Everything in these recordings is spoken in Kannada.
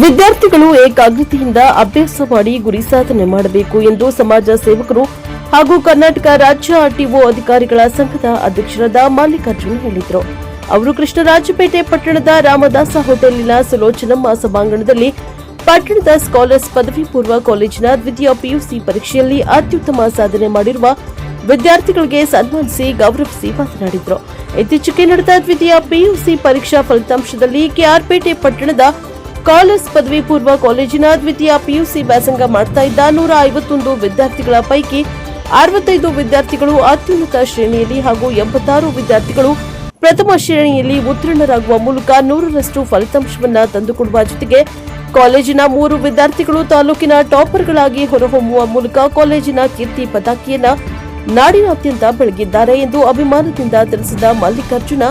ವಿದ್ಯಾರ್ಥಿಗಳು ಏಕಾಗ್ರತೆಯಿಂದ ಅಭ್ಯಾಸ ಮಾಡಿ ಗುರಿ ಸಾಧನೆ ಮಾಡಬೇಕು ಎಂದು ಸಮಾಜ ಸೇವಕರು ಹಾಗೂ ಕರ್ನಾಟಕ ರಾಜ್ಯ ಆರ್ಟಿಒ ಅಧಿಕಾರಿಗಳ ಸಂಘದ ಅಧ್ಯಕ್ಷರಾದ ಮಲ್ಲಿಕಾರ್ಜುನ್ ಹೇಳಿದರು. ಅವರು ಕೃಷ್ಣರಾಜಪೇಟೆ ಪಟ್ಟಣದ ರಾಮದಾಸ ಹೋಟೆಲಿನ ಸುಲೋಚನಮ್ಮ ಸಭಾಂಗಣದಲ್ಲಿ ಪಟ್ಟಣದ ಸ್ಕಾಲರ್ಸ್ ಪದವಿ ಪೂರ್ವ ಕಾಲೇಜಿನ ದ್ವಿತೀಯ ಪಿಯುಸಿ ಪರೀಕ್ಷೆಯಲ್ಲಿ ಅತ್ಯುತ್ತಮ ಸಾಧನೆ ಮಾಡಿರುವ ವಿದ್ಯಾರ್ಥಿಗಳಿಗೆ ಸನ್ಮಾನಿಸಿ ಗೌರವಿಸಿ ಮಾತನಾಡಿದರು. ಇತ್ತೀಚೆಗೆ ನಡೆದ ದ್ವಿತೀಯ ಪಿಯುಸಿ ಪರೀಕ್ಷಾ ಫಲಿತಾಂಶದಲ್ಲಿ ಕೆಆರ್ಪೇಟೆ ಪಟ್ಟಣದ ಕಾಲೇಜ್ ಪದವಿ ಪೂರ್ವ ಕಾಲೇಜಿನ ದ್ವಿತೀಯ ಪಿಯುಸಿ ವ್ಯಾಸಂಗ ಮಾಡ್ತಾ ಇದ್ದ 151 ವಿದ್ಯಾರ್ಥಿಗಳ ಪೈಕಿ 65 ವಿದ್ಯಾರ್ಥಿಗಳು ಅತ್ಯುನ್ನತ ಶ್ರೇಣಿಯಲ್ಲಿ ಹಾಗೂ 86 ವಿದ್ಯಾರ್ಥಿಗಳು ಪ್ರಥಮ ಶ್ರೇಣಿಯಲ್ಲಿ ಉತ್ತೀರ್ಣರಾಗುವ ಮೂಲಕ 100ರಷ್ಟು ಫಲಿತಾಂಶವನ್ನು ತಂದುಕೊಡುವ ಜೊತೆಗೆ ಕಾಲೇಜಿನ 3 ವಿದ್ಯಾರ್ಥಿಗಳು ತಾಲೂಕಿನ ಟಾಪರ್ಗಳಾಗಿ ಹೊರಹೊಮ್ಮುವ ಮೂಲಕ ಕಾಲೇಜಿನ ಕೀರ್ತಿ ಪತಾಕೆಯನ್ನ ನಾಡಿನಾದ್ಯಂತ ಬೆಳಗಿದ್ದಾರೆ ಎಂದು ಅಭಿಮಾನದಿಂದ ತಿಳಿಸಿದ ಮಲ್ಲಿಕಾರ್ಜುನ,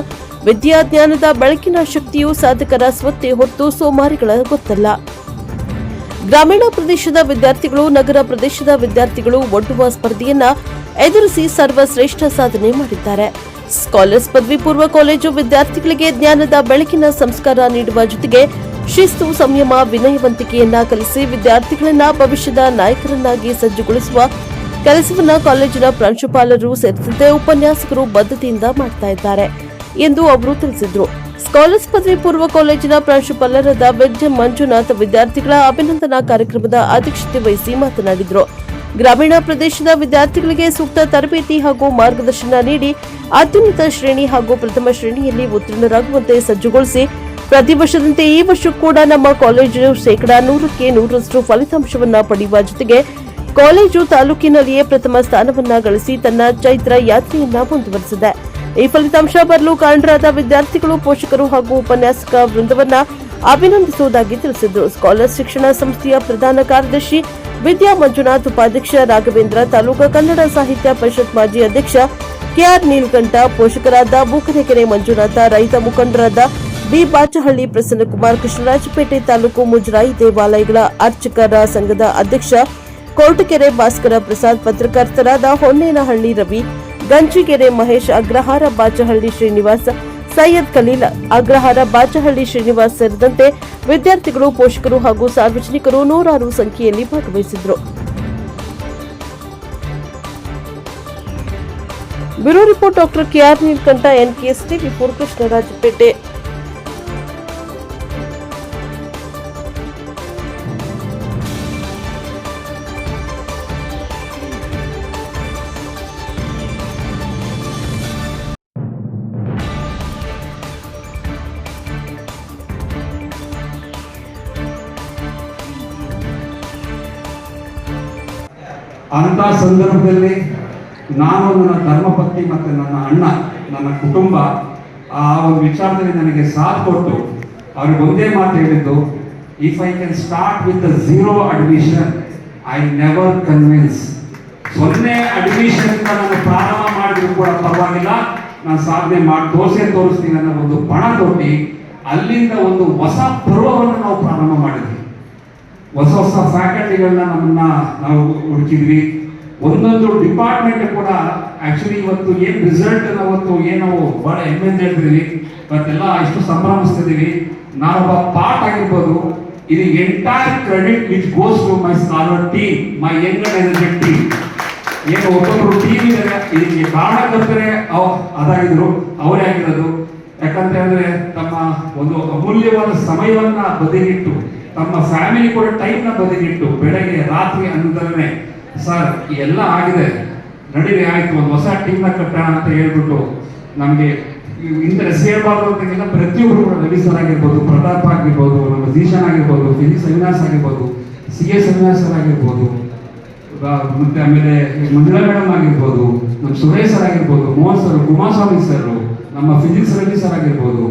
ವಿದ್ಯಾಜ್ಞಾನದ ಬೆಳಕಿನ ಶಕ್ತಿಯು ಸಾಧಕರ ಸ್ವತ್ತೇ ಹೊರತು ಸೋಮಾರಿಗಳ ಗೊತ್ತಲ್ಲ. ಗ್ರಾಮೀಣ ಪ್ರದೇಶದ ವಿದ್ಯಾರ್ಥಿಗಳು ನಗರ ಪ್ರದೇಶದ ವಿದ್ಯಾರ್ಥಿಗಳು ಒಡ್ಡುವ ಸ್ಪರ್ಧೆಯನ್ನ ಎದುರಿಸಿ ಸರ್ವಶ್ರೇಷ್ಠ ಸಾಧನೆ ಮಾಡಿದ್ದಾರೆ. ಸ್ಕಾಲರ್ಸ್ ಪದವಿ ಪೂರ್ವ ಕಾಲೇಜು ವಿದ್ಯಾರ್ಥಿಗಳಿಗೆ ಜ್ಞಾನದ ಬೆಳಕಿನ ಸಂಸ್ಕಾರ ನೀಡುವ ಜೊತೆಗೆ ಶಿಸ್ತು, ಸಂಯಮ, ವಿನಯವಂತಿಕೆಯನ್ನ ಕಲಿಸಿ ವಿದ್ಯಾರ್ಥಿಗಳನ್ನ ಭವಿಷ್ಯದ ನಾಯಕರನ್ನಾಗಿ ಸಜ್ಜುಗೊಳಿಸುವ ಕೆಲಸವನ್ನ ಕಾಲೇಜಿನ ಪ್ರಾಂಶುಪಾಲರು ಸೇರಿದಂತೆ ಉಪನ್ಯಾಸಕರು ಬದ್ಧತೆಯಿಂದ ಮಾಡ್ತಾ ಇದ್ದಾರೆ ಎಂದು ಅವರು ತಿಳಿಸಿದರು. ಸ್ಕಾಲರ್ಸ್ ಪದವಿ ಪೂರ್ವ ಕಾಲೇಜಿನ ಪ್ರಾಂಶುಪಾಲರಾದ ವಿದ್ಯಾ ಮಂಜುನಾಥ್ ವಿದ್ಯಾರ್ಥಿಗಳ ಅಭಿನಂದನಾ ಕಾರ್ಯಕ್ರಮದ ಅಧ್ಯಕ್ಷತೆ ವಹಿಸಿ ಮಾತನಾಡಿದರು. ಗ್ರಾಮೀಣ ಪ್ರದೇಶದ ವಿದ್ಯಾರ್ಥಿಗಳಿಗೆ ಸೂಕ್ತ ತರಬೇತಿ ಹಾಗೂ ಮಾರ್ಗದರ್ಶನ ನೀಡಿ ಅತ್ಯುನ್ನತ ಶ್ರೇಣಿ ಹಾಗೂ ಪ್ರಥಮ ಶ್ರೇಣಿಯಲ್ಲಿ ಉತ್ತೀರ್ಣರಾಗುವಂತೆ ಸಜ್ಜುಗೊಳಿಸಿ ಪ್ರತಿ ವರ್ಷದಂತೆ ಈ ವರ್ಷ ಕೂಡ ನಮ್ಮ ಕಾಲೇಜು 100ಕ್ಕೆ 100ರಷ್ಟು ಫಲಿತಾಂಶವನ್ನ ಪಡೆಯುವ ಜೊತೆಗೆ ಕಾಲೇಜು ತಾಲೂಕಿನಲ್ಲಿಯೇ ಪ್ರಥಮ ಸ್ಥಾನವನ್ನ ಗಳಿಸಿ ತನ್ನ ಚೈತ್ರ ಯಾತ್ರೆಯನ್ನ ಮುಂದುವರೆಸಿದೆ. ಈ ಫಲಿತಾಂಶ ಬರಲು ಕಾರಣರಾದ ವಿದ್ಯಾರ್ಥಿಗಳು, ಪೋಷಕರು ಹಾಗೂ ಉಪನ್ಯಾಸಕ ವೃಂದವನ್ನ ಅಭಿನಂದಿಸುವುದಾಗಿ ತಿಳಿಸಿದರು. ಸ್ಕಾಲರ್ಸ್ ಶಿಕ್ಷಣ ಸಂಸ್ಥೆಯ ಪ್ರಧಾನ ಕಾರ್ಯದರ್ಶಿ ವಿದ್ಯಾ ಮಂಜುನಾಥ್, ಉಪಾಧ್ಯಕ್ಷ ರಾಘವೇಂದ್ರ, ತಾಲೂಕಾ ಕನ್ನಡ ಸಾಹಿತ್ಯ ಪರಿಷತ್ ಮಾಜಿ ಅಧ್ಯಕ್ಷ ಕೆಆರ್ ನೀಲಕಂಠ, ಪೋಷಕರಾದ ಬೂಕನಕೆರೆ ಮಂಜುನಾಥ, ರೈತ ಮುಖಂಡರಾದ ಬಿ ಬಾಚಹಳ್ಳಿ ಪ್ರಸನ್ನಕುಮಾರ್, ಕೃಷ್ಣರಾಜಪೇಟೆ ತಾಲೂಕು ಮುಜರಾಯಿ ದೇವಾಲಯಗಳ ಅರ್ಚಕರ ಸಂಘದ ಅಧ್ಯಕ್ಷ ಕೋಟಕೆರೆ ಭಾಸ್ಕರ ಪ್ರಸಾದ್, ಪತ್ರಕರ್ತರಾದ ಹೊನ್ನೇನಹಳ್ಳಿ ರವಿ, ಗಂಜಿಗೆರೆ ಮಹೇಶ್, ಅಗ್ರಹಾರ ಬಾಚಹಳ್ಳಿ ಶ್ರೀನಿವಾಸ್, ಸೈಯದ್ ಖಲೀಲ್, ಅಗ್ರಹಾರ ಬಾಚಹಳ್ಳಿ ಶ್ರೀನಿವಾಸ್ ಸೇರಿದಂತೆ ವಿದ್ಯಾರ್ಥಿಗಳು, ಪೋಷಕರು ಹಾಗೂ ಸಾರ್ವಜನಿಕರು ನೂರಾರು ಸಂಖ್ಯೆಯಲ್ಲಿ ಭಾಗವಹಿಸಿದರು. Bureau report doctor K R Neelakantha, NKS TV 4, Krishnarajpet. ಅಂಥ ಸಂದರ್ಭದಲ್ಲಿ ನಾನು, ನನ್ನ ಧರ್ಮಪತ್ನಿ ಮತ್ತು ನನ್ನ ಅಣ್ಣ, ನನ್ನ ಕುಟುಂಬ ಆ ಒಂದು ವಿಚಾರದಲ್ಲಿ ನನಗೆ ಸಾಥ್ ಕೊಟ್ಟು ಅವ್ರಿಗೆ ಒಂದೇ ಮಾತು ಹೇಳಿದ್ದು, if I can start with 0 admission I never convince. 0 admission ನಾನು ಪ್ರಾರಂಭ ಮಾಡಿದ್ರು ಕೂಡ ಪರವಾಗಿಲ್ಲ, ನಾನು ಸಾಧನೆ ಮಾಡಿ ತೋರಿಸ್ತೀನಿ ಅನ್ನೋ ಒಂದು ಪಣ ತೊಟ್ಟಿ ಅಲ್ಲಿಂದ ಒಂದು ಹೊಸ ಪರ್ವವನ್ನು ನಾವು ಪ್ರಾರಂಭ ಮಾಡಿದ್ವಿ. ಹೊಸ ಫ್ಯಾಕಲ್ಟಿಗಳನ್ನ ನಾವು ಹುಡುಕಿದ್ವಿ. ಒಂದೊಂದು ಡಿಪಾರ್ಟ್ಮೆಂಟ್ ಕೂಡ ಆಕ್ಚುಲಿ ಇವತ್ತು ಏನು ರಿಸಲ್ಟ್ ಅವತ್ತು ಏನು ಬಹಳ ಹೆಮ್ಮೆಯಿಂದ ಹೇಳ್ತಿದೀವಿ, ಇವತ್ತೆಲ್ಲ ಇಷ್ಟು ಸಂಭ್ರಮಿಸ್ತಿದೀವಿ. ನಾನೊಬ್ಬ ಪಾರ್ಟ್ ಆಗಿರ್ಬೋದು. ಇದು entire credit which goes to my scholar team, my young and energetic team. ಏನು ಒಬ್ಬೊಬ್ರು ಟೀಮ್ ಇದ್ದಾರೆ, ಇದಕ್ಕೆ ಕಾರಣಕರ್ತರೆ ಅದಾಗಿದ್ರು, ಅವರೇ ಆಗಿರೋದು. ಯಾಕಂತ ಹೇಳಿದ್ರೆ ತಮ್ಮ ಒಂದು ಅಮೂಲ್ಯವಾದ ಸಮಯವನ್ನ ಬದಿಗಿಟ್ಟು, ತಮ್ಮ ಫ್ಯಾಮಿಲಿ ಕೂಡ ಟೈಮ್ನ ಬದಿಗಿಟ್ಟು, ಬೆಳಗ್ಗೆ ರಾತ್ರಿ ಅನ್ನೋದನ್ನೇ ಸರ್ ಎಲ್ಲ ಆಗಿದೆ, ನಡೀರಿ ಆಯ್ತು ಒಂದು ಹೊಸ ಟೀಮ್ನ ಕಟ್ಟೋಣ ಅಂತ ಹೇಳ್ಬಿಟ್ಟು ನಮಗೆ ಇಂಟ್ರೆಸ್ಟ್ ಹೇಳ್ಬಾರ್ದು ಅಂತೆಲ್ಲ ಪ್ರತಿಯೊಬ್ಬರು ಕೂಡ ರವಿ ಸರ್ ಆಗಿರ್ಬೋದು, ಪ್ರತಾಪ್ ಆಗಿರ್ಬೋದು, ನಮ್ಮ ಜೀಶನ್ ಆಗಿರ್ಬೋದು, ಫಿಸಿಕ್ಸ್ ಅವಿನಾಶ್ ಆಗಿರ್ಬೋದು, CS ಅವಿನಾಶ್ ಸರ್ ಆಗಿರ್ಬೋದು, ಮತ್ತೆ ಆಮೇಲೆ ಮಂಜುಳಾ ಮೇಡಮ್ ಆಗಿರ್ಬೋದು, ನಮ್ಮ ಸುರೇಶ್ ಸರ್ ಆಗಿರ್ಬೋದು, ಮೋಹನ್ ಸರ್, ಕುಮಾರಸ್ವಾಮಿ ಸರ್, ನಮ್ಮ ಫಿಸಿಕ್ಸ್ ರವಿ ಸರ್ ಆಗಿರ್ಬೋದು,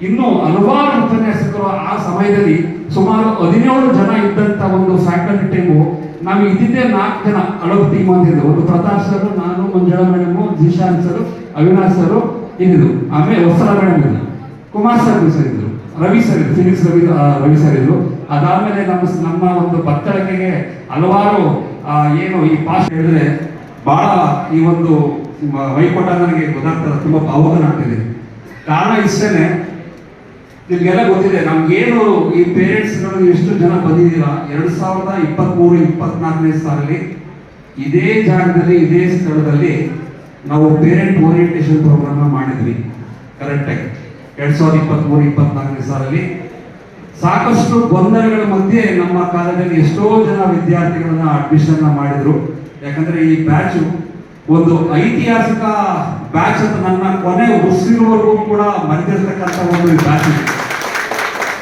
ಇನ್ನು ಹಲವಾರು ಉಪನ್ಯಾಸಕರು ಆ ಸಮಯದಲ್ಲಿ ಸುಮಾರು 17 ಜನ ಇದ್ದಂತ ಒಂದು ಫ್ಯಾಕಲ್ಟಿ ಟೀಮು. ನಾವು ಇದ್ದಿದ್ದೇ 4 ಜನ ಅಳವು ಟೀಮ್ ಅಂತ ಇದ್ದು, ಒಂದು ಪ್ರತಾಪ್ ಸರ್, ನಾನು, Manjula madam, Zeeshan sir, Avinash sir ಇದ್ದಿದ್ದು. ಆಮೇಲೆ ವತ್ಸಲ ಮೇಡಮ್ ಇದ್ರು, ಕುಮಾರ್ ಸರ್ ಇದ್ರು, ರವಿ ಸರ್ ಇದ್ರು, ಫಿಸಿಕ್ಸ್ ರವಿ ಸರ್ ಇದ್ರು. ಅದಾದ್ಮೇಲೆ ನಮ್ಮ ಒಂದು ಬತ್ತಳಿಕೆಗೆ ಹಲವಾರು ಏನು ಈ ಪಾಸ್ ಹೇಳಿದ್ರೆ ಬಹಳ ಈ ಒಂದು ವೈಕೋಟ ನನಗೆ ಗೊತ್ತಾಗ್ತದೆ, ತುಂಬಾ ಭಾವುಕನಾಗ್ತಿದೆ. ಕಾರಣ ಇಷ್ಟೇನೆ, ನಿಮ್ಗೆಲ್ಲ ಗೊತ್ತಿದೆ, ನಮ್ಗೇನು ಈ ಪೇರೆಂಟ್ಸ್ಗಳು ಎಷ್ಟು ಜನ ಬಂದಿದ್ದೀರಾ 2023-24ನೇ ಸಾಲಲ್ಲಿ ಇದೇ ಜಾಗದಲ್ಲಿ ಇದೇ ಸ್ಥಳದಲ್ಲಿ ನಾವು ಪೇರೆಂಟ್ ಓರಿಯೆಂಟೇಷನ್ ಪ್ರೋಗ್ರಾಮ್ ಮಾಡಿದ್ವಿ ಕರೆಕ್ಟಾಗಿ 2023-24ನೇ ಸಾಲಲ್ಲಿ. ಸಾಕಷ್ಟು ಗೊಂದಲಗಳ ಮಧ್ಯೆ ನಮ್ಮ ಕಾಲೇಜಲ್ಲಿ ಎಷ್ಟೋ ಜನ ವಿದ್ಯಾರ್ಥಿಗಳನ್ನ ಅಡ್ಮಿಷನ್ ಮಾಡಿದ್ರು. ಯಾಕಂದ್ರೆ ಈ ಬ್ಯಾಚ್ ಒಂದು ಐತಿಹಾಸಿಕ ಬ್ಯಾಚ್ ಅಂತ ನನ್ನ ಕೊನೆ ಉಸಿರುವರೆಗೂ ಕೂಡ ಮರೆತಿರ್ತಕ್ಕಂಥ ಒಂದು ಬ್ಯಾಚ್ ಇದೆ.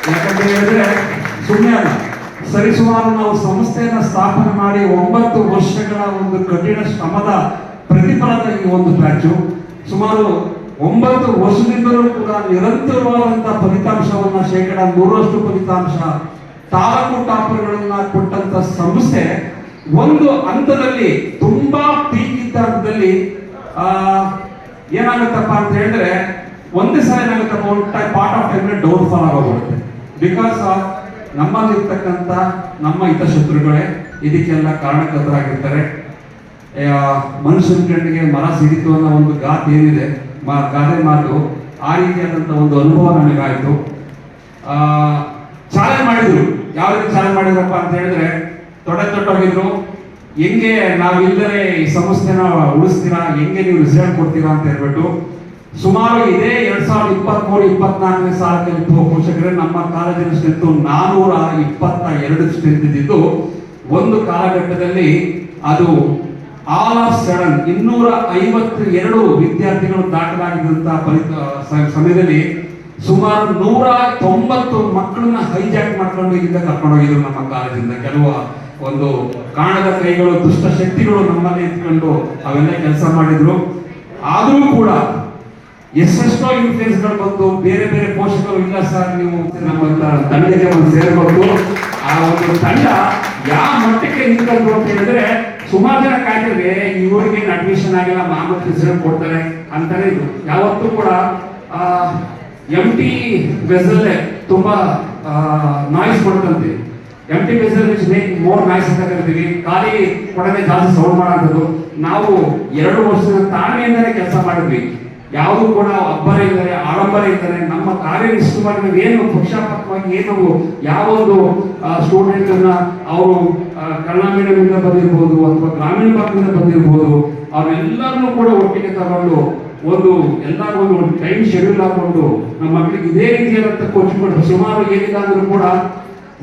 ಯಾಕಂತ ಹೇಳಿದ್ರೆ ಸುಮ್ಮನೆ ಅಲ್ಲ, ಸರಿಸುಮಾರು ನಾವು ಸಂಸ್ಥೆಯನ್ನ ಸ್ಥಾಪನೆ ಮಾಡಿ 9 ವರ್ಷಗಳ ಒಂದು ಕಠಿಣ ಶ್ರಮದ ಪ್ರತಿಫಲದ ಈ ಒಂದು ಬ್ಯಾಚು ಸುಮಾರು 9 ವರ್ಷದಿಂದಲೂ ಕೂಡ ನಿರಂತರವಾದಂತಹ ಫಲಿತಾಂಶವನ್ನ 100% ಫಲಿತಾಂಶ ತಾಲೂಕು ಟಾಪರ್ಗಳನ್ನ ಕೊಟ್ಟಂತ ಸಂಸ್ಥೆ ಒಂದು ಹಂತದಲ್ಲಿ ತುಂಬಾ ಪೀಕ್ ಇದ್ದ ಹಂತದಲ್ಲಿ ಏನಾಗುತ್ತಪ್ಪ ಅಂತ ಹೇಳಿದ್ರೆ ಒಂದೇ ಸಲ ಏನಾಗುತ್ತಪ್ಪ, ಒಂದು part of time down fall ಆಗೋಗ್ಬಿಡುತ್ತೆ. ಬಿಕಾಸ್ ಆಫ್ ನಮ್ಮಲ್ಲಿರ್ತಕ್ಕಂಥ ನಮ್ಮ ಹಿತಶತ್ರುಗಳೇ ಇದಕ್ಕೆಲ್ಲ ಕಾರಣಕರ್ತರಾಗಿರ್ತಾರೆ. ಮನುಷ್ಯನ ಕಣ್ಣಿಗೆ ಮರ ಸಿಡಿತು ಅನ್ನೋ ಒಂದು ಗಾದೆ ಏನಿದೆ, ಗಾದೆ ಮಾತು, ಆ ರೀತಿಯಾದಂಥ ಒಂದು ಅನುಭವ ನನಗಾಯಿತು. ಚಾಲೆಂಜ್ ಮಾಡಿದ್ರು. ಯಾವ ರೀತಿ ಚಾಲೆಂಜ್ ಮಾಡಿದ್ರಪ್ಪ ಅಂತ ಹೇಳಿದ್ರೆ, ತೊಟ್ಟೋಗಿದ್ರು, ಹೆಂಗೆ ನಾವಿಲ್ಲದೆ ಈ ಸಂಸ್ಥೆನ ಉಳಿಸ್ತೀರಾ, ಹೆಂಗೆ ನೀವು ರಿಸಲ್ಟ್ ಕೊಡ್ತೀರಾ ಅಂತ ಹೇಳ್ಬಿಟ್ಟು ಸುಮಾರು ಇದೇ 2023-24ನೇ ಸಾಲಕ್ಕೆ ಪೋಷಕರೇ ನಮ್ಮ ಕಾಲೇಜಿನ ಸ್ಟ್ರೆಂತ್ 422 ಸ್ಟ್ರೆಂತ್ ಇದ್ದಿದ್ದು ಒಂದು ಕಾಲಘಟ್ಟದಲ್ಲಿ ಅದು ಆಲ್ ಆಫ್ ಸಡನ್ 252 ವಿದ್ಯಾರ್ಥಿಗಳು ದಾಖಲಾಗಿದ್ದಂತಹ ಸಮಯದಲ್ಲಿ ಸುಮಾರು 190 ಮಕ್ಕಳನ್ನ ಹೈಜಾಕ್ ಮಾಡ್ಕೊಂಡು ಇಲ್ಲಿಂದ ಕರ್ಕೊಂಡು ಹೋಗಿದ್ರು ನಮ್ಮ ಕಾಲೇಜಿಂದ. ಕೆಲವು ಒಂದು ಕಾಣದ ಕೈಗಳು, ದುಷ್ಟ ಶಕ್ತಿಗಳು ನಮ್ಮಲ್ಲಿ ಇಟ್ಕೊಂಡು ಅವೆಲ್ಲ ಕೆಲಸ ಮಾಡಿದ್ರು. ಆದರೂ ಕೂಡ ಎಷ್ಟೆಷ್ಟೋ ಇನ್ಫ್ಲೂಯೆನ್ಸ್ ಗಳು ಬಂದು ಬೇರೆ ಬೇರೆ ಪೋಷಕರು, ಇಲ್ಲ ಸರ್ ನೀವು ನಮ್ಮ ತಂಡಕ್ಕೆ ಒಂದು ಸೇರ್ಬೇಕು. ಆ ಒಂದು ತಂಡ ಯಾವ ಮಟ್ಟಕ್ಕೆ ನಿಂತ್ಕೊಂಡು ಅಂತ ಹೇಳಿದ್ರೆ ಸುಮಾರು ಜನ ಕಾಯ್ತಿದ್ರೆ ಇವರಿಗೆ ಅಡ್ಮಿಷನ್ ಆಗಿಲ್ಲ, ಮಾಮೂಲಿ ರಿಸಲ್ಟ್ ಕೊಡ್ತಾರೆ ಅಂತಾನೆ ಇದು. ಯಾವತ್ತೂ ಕೂಡ ಎಂಟಿ ವೆಸಲ್ ತುಂಬಾ ನಾಯ್ಸ್ ಕೊಡುತ್ತಂತೆ. Empty vessel which make more noise ಅಂತ ಕರಿತೀವಿ. ಖಾಲಿ ಕೊಡನೆ ಜಾಸ್ತಿ ಸೌಂಡ್ ಮಾಡೋದು. ನಾವು 2 ವರ್ಷದ ತಾಳ್ಮೆಯಿಂದಲೇ ಕೆಲಸ ಮಾಡಿದ್ವಿ. ಯಾವುದು ಕೂಡ ಅಬ್ಬರ ಇದ್ದಾರೆ, ಆಡಂಬರ ಇದ್ದಾರೆ. ನಮ್ಮ ಕಾರ್ಯನಿಷ್ಠವಾಗಿ ನಾವು ಏನು ಪಕ್ಷಪಾತವಾಗಿ ಏನು ಯಾವೊಂದು ಸ್ಟೂಡೆಂಟ್ ಅನ್ನ ಅವರು ಕನ್ನಡ ಮೀಡಿಯಂ ಇಂದ ಬಂದಿರ್ಬೋದು ಅಥವಾ ಗ್ರಾಮೀಣ ಭಾಗದಿಂದ ಬಂದಿರ್ಬೋದು, ಅವರೆಲ್ಲರನ್ನೂ ಕೂಡ ಒಟ್ಟಿಗೆ ತಗೊಂಡು ಎಲ್ಲರೂ ಒಂದು ಟೈಮ್ ಶೆಡ್ಯೂಲ್ ಹಾಕೊಂಡು ನಮ್ಮ ಮಕ್ಕಳಿಗೆ ಇದೇ ರೀತಿಯಾದಂಥ ಕೋಚಿಂಗ್ ಕೊಟ್ಟು ಸುಮಾರು ಏನಿಲ್ಲ ಅಂದ್ರೂ ಕೂಡ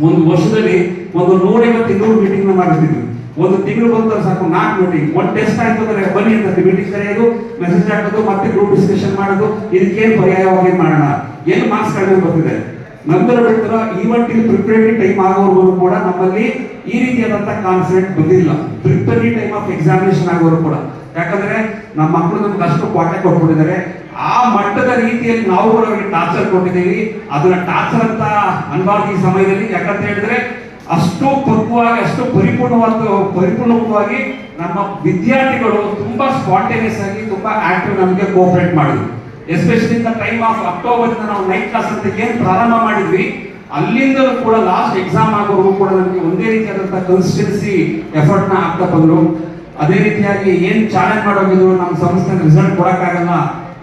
ಒಂದು ವರ್ಷದಲ್ಲಿ ಒಂದು 150-200 ಮೀಟಿಂಗ್ ಮಾಡಿರ್ತಿದ್ವಿ. ಒಂದು ತಿಂಗಳು ಬಂದ್ರೆ ಸಾಕು 4 ಮೀಟಿಂಗ್. ಒಂದು ಟೆಸ್ಟ್ ಆಯ್ತು ಅಂದ್ರೆ ಬನ್ನಿ ಅಂತ ಮೀಟಿಂಗ್ ಕರೆಯೋದು, ಮೆಸೇಜ್ ಹಾಕೋದು, ಮತ್ತೆ ಗ್ರೂಪ್ ಡಿಸ್ಕಷನ್ ಮಾಡೋದು. ಇದಕ್ಕೇನು ಪರ್ಯಾಯವಾಗಿ ಮಾಡೋಣ, ಏನು ಮಾರ್ಕ್ಸ್ ಕಡಿಮೆ ಬರ್ತಿದೆ. ನಂತರ ಬಿಡ್ತಾರ ಈವೆಂಟಿಗೆ ಪ್ರಿಪರೇಟರಿ ಟೈಮ್ ಆಗೋವರೆಗೂ ಕೂಡ ನಮ್ಮಲ್ಲಿ ಈ ರೀತಿಯಾದಂಥ ಕಾನ್ಫಿಡೆಂಟ್ ಬಂದಿಲ್ಲ. ಪ್ರಿಪರೇಟರಿ ಟೈಮ್ ಆಫ್ ಎಕ್ಸಾಮಿನೇಷನ್ ಆಗೋರು ಕೂಡ, ಯಾಕಂದ್ರೆ ನಮ್ಮ ಮಕ್ಕಳು ನಮ್ಗೆ ಅಷ್ಟು ಪಾಠ ಕೊಟ್ಬಿಟ್ಟಿದ್ದಾರೆ. ಆ ಮಟ್ಟದ ರೀತಿಯಲ್ಲಿ ನಾವು ಕೂಡ ಅವರಿಗೆ ಟಾರ್ಚರ್ ಕೊಟ್ಟಿದ್ದೀವಿ. ಅದನ್ನ ಟಾರ್ಚರ್ ಅಂತ ಅನ್ಬಾರ್ದು ಈ ಸಮಯದಲ್ಲಿ. ಯಾಕಂತ ಹೇಳಿದ್ರೆ ಅಷ್ಟು ಪಕ್ವವಾಗಿ, ಅಷ್ಟು ಪರಿಪೂರ್ಣವಾಗಿ ನಮ್ಮ ವಿದ್ಯಾರ್ಥಿಗಳು ತುಂಬಾ ಸ್ಪಾಂಟೇನಿಯಸ್ ಆಗಿ ತುಂಬಾ ಆಕ್ಟಿವ್ ನಮಗೆ ಕೋಆಪರೇಟ್ ಮಾಡಿದ್ರು. Especially in the time of October ನಾವು 9th ಕ್ಲಾಸ್ ಅಂತ ಏನು ಪ್ರಾರಂಭ ಮಾಡಿದ್ವಿ, ಅಲ್ಲಿಂದಲೂ ಕೂಡ ಲಾಸ್ಟ್ ಎಕ್ಸಾಮ್ ಆಗೋವರೆಗೂ ಕೂಡ ನಮಗೆ ಒಂದೇ ರೀತಿಯಾದಂತಹ ಕನ್ಸಿಸ್ಟೆನ್ಸಿ ಎಫರ್ಟ್ ನ ಆಗ್ತಾ ಬಂದ್ರು. ಅದೇ ರೀತಿಯಾಗಿ ಏನ್ ಚಾಲೆಂಜ್ ಮಾಡೋಗಿದ್ರು, ನಮ್ಮ ಸಂಸ್ಥೆ ರಿಸಲ್ಟ್ ಕೊಡಕ್ಕಾಗಲ್ಲ,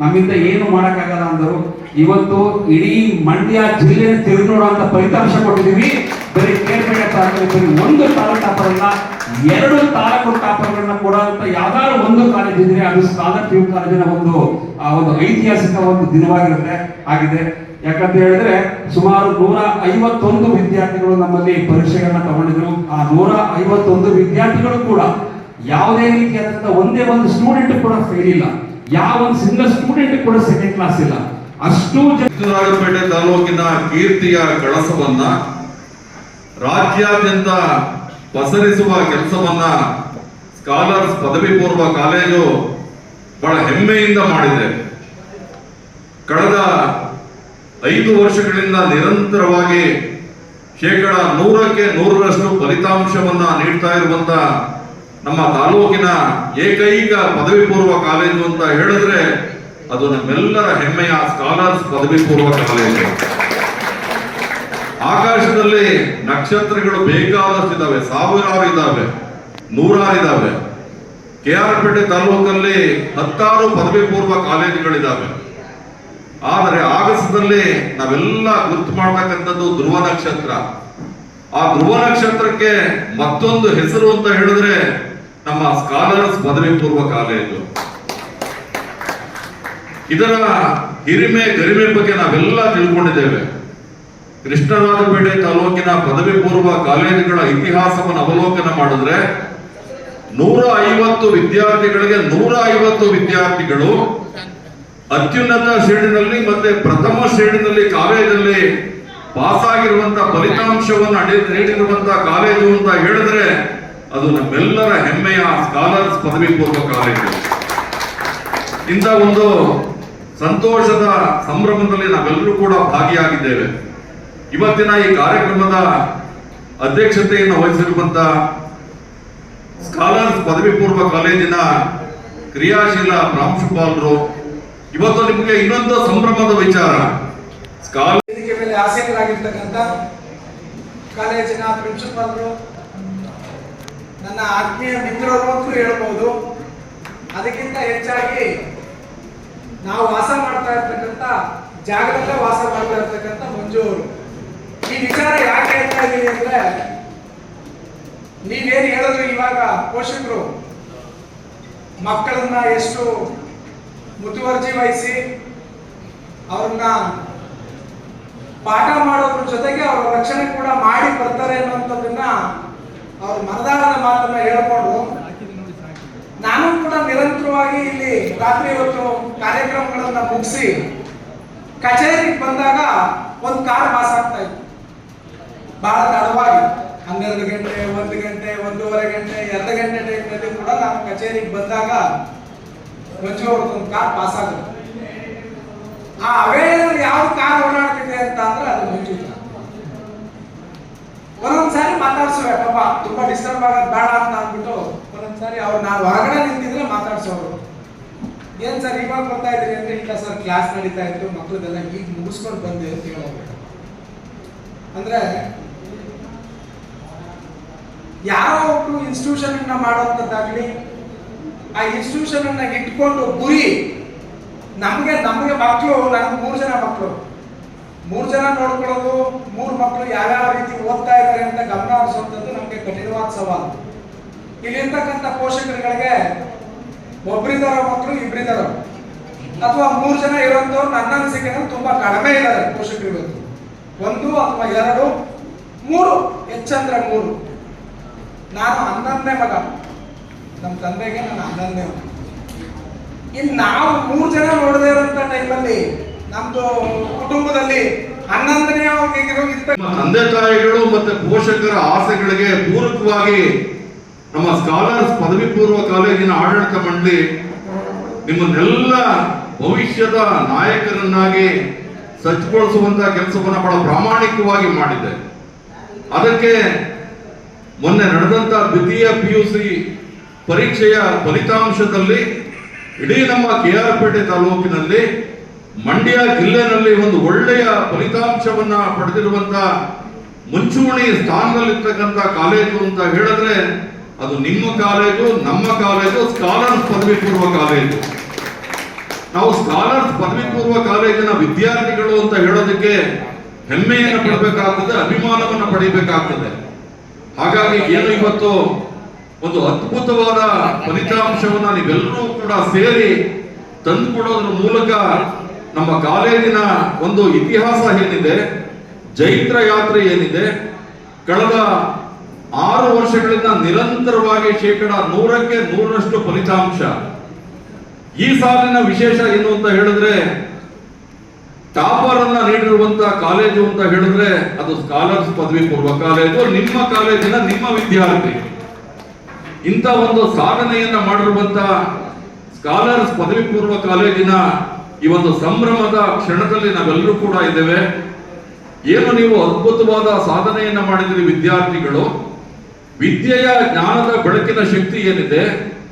ನಮ್ಮಿಂದ ಏನು ಮಾಡಕ್ಕಾಗಲ್ಲ ಅಂದರು. ಇವತ್ತು ಇಡೀ ಮಂಡ್ಯ ಜಿಲ್ಲೆ ತಿರುಗಿ ನೋಡುವಂತ ಫಲಿತಾಂಶ ಕೊಟ್ಟಿದ್ದೀವಿ. ಬರೀ ಕೇರ್ಪೇಟೆ ತಾಲೂಕಲ್ಲಿ ಒಂದು ತಾಲೂಕು ಟಾಪರ್ ಅಲ್ಲ, 2 ತಾಲೂಕು ಟಾಪರ್ಗಳನ್ನ ಕೊಡುವಂತ ಯಾವ್ದಾದ್ರು ಒಂದು ಕಾಲೇಜ್ ಇದ್ರೆ ಅದು ಸ್ಕಾಲರ್ ಪಿ ಯು ಕಾಲೇಜಿನ ಒಂದು ಐತಿಹಾಸಿಕ ಒಂದು ದಿನವಾಗಿರುತ್ತೆ ಆಗಿದೆ. ಯಾಕಂತ ಹೇಳಿದ್ರೆ ಸುಮಾರು 151 ವಿದ್ಯಾರ್ಥಿಗಳು ನಮ್ಮಲ್ಲಿ ಪರೀಕ್ಷೆಗಳನ್ನ ತಗೊಂಡಿದ್ರು. ಆ 151 ವಿದ್ಯಾರ್ಥಿಗಳು ಕೂಡ ಯಾವುದೇ ರೀತಿಯಾದಂತ ಒಂದೇ ಒಂದು ಸ್ಟೂಡೆಂಟ್ ಕೂಡ ಫೇಲ್ ಇಲ್ಲ, ಯಾವ ಒಂದು ಸಿಂಗಲ್ ಸ್ಟೂಡೆಂಟ್ ಕೂಡ ಸೆಕೆಂಡ್ ಕ್ಲಾಸ್ ಇಲ್ಲ. ಅಷ್ಟು ಚಿಕ್ಕನಾಗಪೇಟೆ ತಾಲೂಕಿನ ಕೀರ್ತಿಯ ಕಳಸವನ್ನ ರಾಜ್ಯಾದ್ಯಂತ ಪಸರಿಸುವ ಕೆಲಸವನ್ನ ಸ್ಕಾಲರ್ಸ್ ಪದವಿ ಪೂರ್ವ ಕಾಲೇಜು ಬಹಳ ಹೆಮ್ಮೆಯಿಂದ ಮಾಡಿದೆ. ಕಳೆದ 5 ವರ್ಷಗಳಿಂದ ನಿರಂತರವಾಗಿ 100% ಫಲಿತಾಂಶವನ್ನ ನೀಡ್ತಾ ಇರುವಂತ ನಮ್ಮ ತಾಲೂಕಿನ ಏಕೈಕ ಪದವಿ ಪೂರ್ವ ಕಾಲೇಜು ಅಂತ ಹೇಳಿದ್ರೆ ಅದು ನಮ್ಮೆಲ್ಲರ ಹೆಮ್ಮೆಯ ಸ್ಕಾಲರ್ಸ್ ಪದವಿ ಪೂರ್ವ ಕಾಲೇಜು. ಆಕಾಶದಲ್ಲಿ ನಕ್ಷತ್ರಗಳು ಬೇಕಾದಷ್ಟಿದ್ದಾವೆ, ಸಾವಿರಾರು ಇದ್ದಾವೆ, ನೂರಾರು ಇದ್ದಾವೆ. KR ಪೇಟೆ ತಾಲೂಕಲ್ಲಿ 10 ಪದವಿ ಪೂರ್ವ ಕಾಲೇಜುಗಳಿದ್ದಾವೆ. ಆದರೆ ಆಗಸದಲ್ಲಿ ನಾವೆಲ್ಲ ಗುರುತು ಮಾಡ್ತಕ್ಕಂಥದ್ದು ಧ್ರುವ ನಕ್ಷತ್ರ. ಆ ಧ್ರುವ ನಕ್ಷತ್ರಕ್ಕೆ ಮತ್ತೊಂದು ಹೆಸರು ಅಂತ ಹೇಳಿದ್ರೆ ನಮ್ಮ ಸ್ಕಾಲರ್ಸ್ ಪದವಿ ಪೂರ್ವ ಕಾಲೇಜು. ಇದರ ಹಿರಿಮೆ ಗರಿಮೆ ಬಗ್ಗೆ ನಾವೆಲ್ಲ ತಿಳ್ಕೊಂಡಿದ್ದೇವೆ. ಕೃಷ್ಣರಾಜಪೇಟೆ ತಾಲೂಕಿನ ಪದವಿ ಪೂರ್ವ ಕಾಲೇಜುಗಳ ಇತಿಹಾಸವನ್ನು ಅವಲೋಕನ ಮಾಡಿದ್ರೆ 150 ವಿದ್ಯಾರ್ಥಿಗಳಿಗೆ 150 ವಿದ್ಯಾರ್ಥಿಗಳು ಅತ್ಯುನ್ನತ ಶ್ರೇಣಿನಲ್ಲಿ ಮತ್ತೆ ಪ್ರಥಮ ಶ್ರೇಣಿನಲ್ಲಿ ಕಾಲೇಜಲ್ಲಿ ಪಾಸ್ ಆಗಿರುವಂತಹ ಫಲಿತಾಂಶವನ್ನು ನೀಡಿರುವಂತಹ ಕಾಲೇಜು ಅಂತ ಹೇಳಿದ್ರೆ ಅದು ನಮ್ಮೆಲ್ಲರ ಹೆಮ್ಮೆಯ ಸ್ಕಾಲರ್ಸ್ ಪದವಿ ಪೂರ್ವ ಕಾಲೇಜು. ಇಂಥ ಒಂದು ಸಂತೋಷದ ಸಂಭ್ರಮದಲ್ಲಿ ನಾವೆಲ್ಲರೂ ಕೂಡ ಭಾಗಿಯಾಗಿದ್ದೇವೆ. ಇವತ್ತಿನ ಈ ಕಾರ್ಯಕ್ರಮದ ಅಧ್ಯಕ್ಷತೆಯನ್ನು ವಹಿಸಿರುವಂತಹ ಸ್ಕಾಲರ್ಸ್ ಪದವಿ ಪೂರ್ವ ಕಾಲೇಜಿನ ಕ್ರಿಯಾಶೀಲ ಪ್ರಾಂಶುಪಾಲರು, ಇವತ್ತು ನಿಮಗೆ ಇನ್ನೊಂದು ಸಂಭ್ರಮದ ವಿಚಾರ, ವೇದಿಕೆ ಮೇಲೆ ಆಸೀನರಾಗಿರ್ತಕ್ಕಂಥ ಕಾಲೇಜಿನ ಪ್ರಿನ್ಸಿಪಾಲರು, ನನ್ನ ಆತ್ಮೀಯ ಮಿತ್ರರು ಅಂತೂ ಹೇಳ್ಬೋದು. ಅದಕ್ಕಿಂತ ಹೆಚ್ಚಾಗಿ ನಾವು ವಾಸ ಮಾಡ್ತಾ ಇರ್ತಕ್ಕಂಥ ಜಾಗದಲ್ಲೇ ವಾಸ ಮಾಡ್ತಾ ಇರ್ತಕ್ಕಂಥ ಮಂಜು ಅವರು. ಈ ವಿಚಾರ ಯಾಕೆ ಹೇಳ್ತಾ ಇದ್ದೀವಿ ಅಂದ್ರೆ, ನೀವೇನು ಹೇಳಿದ್ರು ಇವಾಗ ಪೋಷಕರು ಮಕ್ಕಳನ್ನ ಎಷ್ಟು ಮುತುವರ್ಜಿ ವಹಿಸಿ ಅವ್ರನ್ನ ಪಾಠ ಮಾಡೋದ್ರ ಜೊತೆಗೆ ಅವರ ರಕ್ಷಣೆ ಕೂಡ ಮಾಡಿ ಬರ್ತಾರೆ ಅನ್ನುವಂಥದ್ದನ್ನ ಅವ್ರ ಮನದಾಳದ ಮಾತನ್ನ ಹೇಳ್ಕೊಂಡು, ನಾನು ಕೂಡ ನಿರಂತರವಾಗಿ ಇಲ್ಲಿ ರಾತ್ರಿ ಹೊತ್ತು ಕಾರ್ಯಕ್ರಮಗಳನ್ನ ಮುಗಿಸಿ ಕಚೇರಿಗೆ ಬಂದಾಗ ಒಂದು ಕಾರ್ ಪಾಸ್ ಆಗ್ತಾ ಇತ್ತು ಬಹಳ ತಡವಾಗಿ. 12 ಗಂಟೆ, 1 ಗಂಟೆ, 1:30 ಗಂಟೆ, 2 ಗಂಟೆ ಟೈಮ್ನಲ್ಲಿ ಕೂಡ ನಾನು ಕಚೇರಿಗೆ ಬಂದಾಗ ಮಂಜು ಅವ್ರದ್ದೊಂದು ಕಾರ್ ಪಾಸ್ ಆಗುತ್ತೆ. ಆ ಅವೇನಲ್ಲಿ ಯಾವ ಕಾರ್ ಓಡಾಡ್ತಿದೆ ಅಂತ ಅಂದ್ರೆ ಅದು ಮಂಜು. ಒಂದೊಂದ್ಸಾರಿ ಮಾತಾಡ್ಸೋವೆ, ಪಾಪ ತುಂಬಾ ಡಿಸ್ಟರ್ಬ್ ಆಗೋದು ಬೇಡ ಅಂತ ಅಂದ್ಬಿಟ್ಟು ಒಂದೊಂದ್ಸಾರಿ ಅವ್ರು ನಾವು ಹೊರಗಡೆ ನಿಂತಿದ್ರೆ ಮಾತಾಡ್ಸೋರು. ಏನ್ ಸರ್ ಇವಾಗ ಬರ್ತಾ ಇದ್ರಿ ಅಂದ್ರೆ, ಇಲ್ಲ ಸರ್ ಕ್ಲಾಸ್ ನಡೀತಾ ಇತ್ತು, ಮಕ್ಕಳದೆಲ್ಲ ಈಗ ಮುಗಿಸ್ಕೊಂಡು ಬಂದೆ ಅಂತ ಹೇಳೋದು. ಅಂದ್ರೆ ಯಾರೋ ಒಬ್ರು ಇನ್ಸ್ಟಿಟ್ಯೂಷನ್ ಅನ್ನ ಮಾಡುವಂತದ್ದಾಗ್ಲಿ, ಆ ಇನ್ಸ್ಟಿಟ್ಯೂಷನ್ ಅನ್ನ ಇಟ್ಕೊಂಡು ಗುರಿ ನಮ್ಗೆ ಮಕ್ಕಳು, ನನಗೆ 3 ಜನ ಮಕ್ಕಳು, 3 ಜನ ನೋಡ್ಕೊಳ್ಳೋದು, 3 ಮಕ್ಕಳು ಯಾವ್ಯಾವ ರೀತಿ ಓದ್ತಾ ಇದ್ದಾರೆ ಅಂತ ಗಮನ ಹರಿಸುವಂಥದ್ದು ನಮ್ಗೆ ಕಠಿಣವಾದ ಸವಾಲು. ಇಲ್ಲಿರ್ತಕ್ಕಂಥ ಪೋಷಕರುಗಳಿಗೆ ಒಬ್ಬರಿದಾರ ಮಕ್ಕಳು, ಇಬ್ಬರಿದಾರ, ಅಥವಾ 3 ಜನ ಇರೋಂಥವ್ರು ನನ್ನ ಅನಿಸಿಕೆಯಲ್ಲಿ ತುಂಬಾ ಕಡಿಮೆ ಇದ್ದಾರೆ ಪೋಷಕರು ಇವತ್ತು. 1 ಅಥವಾ 2, 3 ಹೆಚ್ಚಂದ್ರೆ 3. ನಾನು 11ನೇ ಮಗ, ನಮ್ಮ ತಂದೆಗೆ ನಾನು 11ನೇ ಮಗ. ಇನ್ನು ನಾವು 3 ಜನ ನೋಡದೇ ಇರೋಂಥ ಟೈಮಲ್ಲಿ ನಮ್ದು ಕುಟುಂಬದಲ್ಲಿ 11ನೇ ತಂದೆ ತಾಯಿಗಳು ಮತ್ತೆ ಪೋಷಕರ ಆಸೆಗಳಿಗೆ ಪೂರಕವಾಗಿ ನಮ್ಮ ಸ್ಕಾಲರ್ಸ್ ಪದವಿ ಪೂರ್ವ ಕಾಲೇಜಿನ ಆಡಳಿತ ಮಂಡಳಿ ನಿಮ್ಮನ್ನೆಲ್ಲ ಭವಿಷ್ಯದ ನಾಯಕರನ್ನಾಗಿ ಸಜ್ಜುಗೊಳಿಸುವಂತಹ ಕೆಲಸವನ್ನ ಬಹಳ ಪ್ರಾಮಾಣಿಕವಾಗಿ ಮಾಡಿದೆ. ಅದಕ್ಕೆ ಮೊನ್ನೆ ನಡೆದಂತ ದ್ವಿತೀಯ PUC ಪರೀಕ್ಷೆಯ ಫಲಿತಾಂಶದಲ್ಲಿ ಇಡೀ ನಮ್ಮ KR ಪೇಟೆ ತಾಲೂಕಿನಲ್ಲಿ, ಮಂಡ್ಯ ಜಿಲ್ಲೆನಲ್ಲಿ ಒಂದು ಒಳ್ಳೆಯ ಫಲಿತಾಂಶವನ್ನ ಪಡೆದಿರುವಂತ ಮುಂಚೂಣಿ ಸ್ಥಾನದಲ್ಲಿರ್ತಕ್ಕಂಥ ಕಾಲೇಜು ಅಂತ ಹೇಳಿದ್ರೆ ಅದು ನಿಮ್ಮ ಕಾಲೇಜು, ನಮ್ಮ ಕಾಲೇಜು, ಸ್ಕಾಲರ್ಸ್ ಪದವಿ ಪೂರ್ವ ಕಾಲೇಜು. ನಾವು ಸ್ಕಾಲರ್ಸ್ ಪದವಿ ಪೂರ್ವ ಕಾಲೇಜಿನ ವಿದ್ಯಾರ್ಥಿಗಳು ಅಂತ ಹೇಳೋದಕ್ಕೆ ಹೆಮ್ಮೆಯನ್ನು ಪಡಬೇಕಾಗ್ತದೆ, ಅಭಿಮಾನವನ್ನು ಪಡೆಯಬೇಕಾಗ್ತದೆ. ಹಾಗಾಗಿ ಏನು ಇವತ್ತು ಒಂದು ಅದ್ಭುತವಾದ ಫಲಿತಾಂಶವನ್ನ ನೀವೆಲ್ಲರೂ ಕೂಡ ಸೇರಿ ತಂದುಕೊಡೋದ್ರ ಮೂಲಕ ನಮ್ಮ ಕಾಲೇಜಿನ ಒಂದು ಇತಿಹಾಸ ಏನಿದೆ, ಜೈತ್ರ ಯಾತ್ರೆ ಏನಿದೆ, ಕಳೆದ 6 ವರ್ಷಗಳಿಂದ ನಿರಂತರವಾಗಿ 100ಕ್ಕೆ 100ರಷ್ಟು ಫಲಿತಾಂಶ. ಈ ಸಾಲಿನ ವಿಶೇಷ ಏನು ಅಂತ ಹೇಳಿದ್ರೆ, ಟಾಪರ್ ಅನ್ನ ನೀಡಿರುವಂತಹ ಕಾಲೇಜು ಅಂತ ಹೇಳಿದ್ರೆ ಅದು ಸ್ಕಾಲರ್ಸ್ ಪದವಿ ಪೂರ್ವ ಕಾಲೇಜು, ನಿಮ್ಮ ಕಾಲೇಜಿನ ನಿಮ್ಮ ವಿದ್ಯಾರ್ಥಿ. ಇಂಥ ಒಂದು ಸಾಧನೆಯನ್ನ ಮಾಡಿರುವಂತಹ ಸ್ಕಾಲರ್ಸ್ ಪದವಿ ಪೂರ್ವ ಕಾಲೇಜಿನ ಈ ಒಂದು ಸಂಭ್ರಮದ ಕ್ಷಣದಲ್ಲಿ ನಾವೆಲ್ಲರೂ ಕೂಡ ಇದ್ದೇವೆ. ಏನು ನೀವು ಅದ್ಭುತವಾದ ಸಾಧನೆಯನ್ನ ಮಾಡಿದ್ರಿ ವಿದ್ಯಾರ್ಥಿಗಳು. ವಿದ್ಯೆಯ ಜ್ಞಾನದ ಬೆಳಕಿನ ಶಕ್ತಿ ಏನಿದೆ